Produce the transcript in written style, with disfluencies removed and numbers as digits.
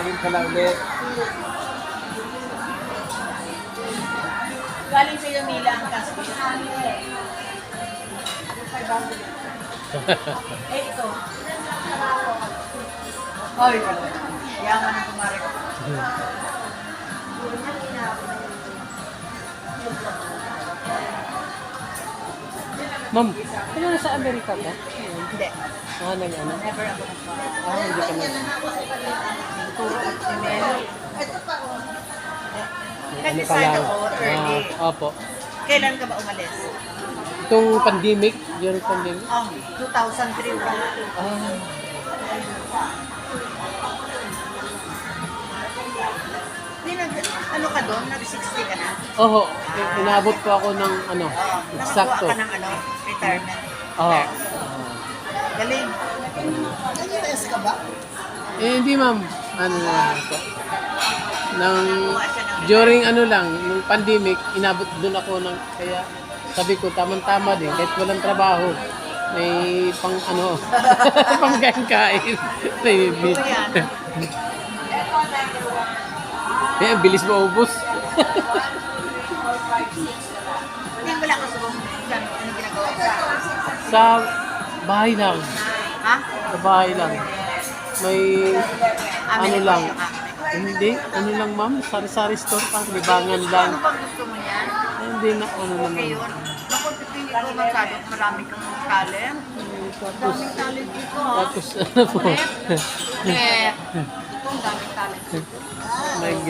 Maraming pala ulit. Galing sa iyo nila ang kaspi. Eh, ito. Ay, yaman ang kumari ko. Ma'am, kailan nasa Amerika ka? Hindi. Ano? Never ako nagpa. Hindi ka na. Turo at email. Ano pa Nag-decide lang? ako early. Opo. Kailan ka ba umalis? Itong pandemic, during pandemic. 2003 pa. Ah, Di ano ka doon? Nag-60 ka na? oo. Inabot po ako ng ano, eksakto. Nakakuha ka ng retirement. Oo. Galing. Nag-US ka ba? Hindi ma'am. Ano na po. During ano lang, nung pandemic, inabot doon ako ng, kaya sabi ko, tamang-tama din, kahit walang trabaho, may pang ano, pang kain-kain. May bit. Ito yan. Eh, bilis maubos. Hindi wala ka sa dyan. Ano ginagawa ka? Sa bahay lang. Ha? Sa bahay lang. May, ano lang. Ka. Hindi, ano lang ma'am, sari-sari store pa, libangan lang. Ano bang gusto mo yan? Hindi na, ano Okay naman. yun. Naku, pipili ko masyado. Marami kang talent. Tapos, Daming talent dito. Ha? tapos, ano po, Net. Net. Ito, ang daming talent dito. nag,